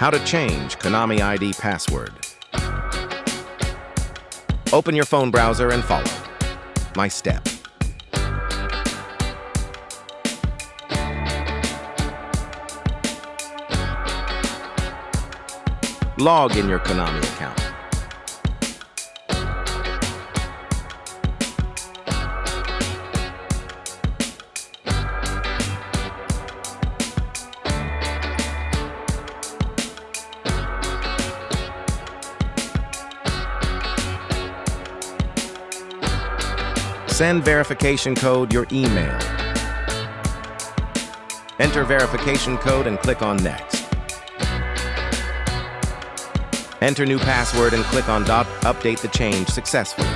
How to change KONAMI ID password. Open your phone browser and follow my step. Log in your KONAMI account. Send verification code your email. Enter verification code and click on Next. Enter new password and click on Update the change successfully.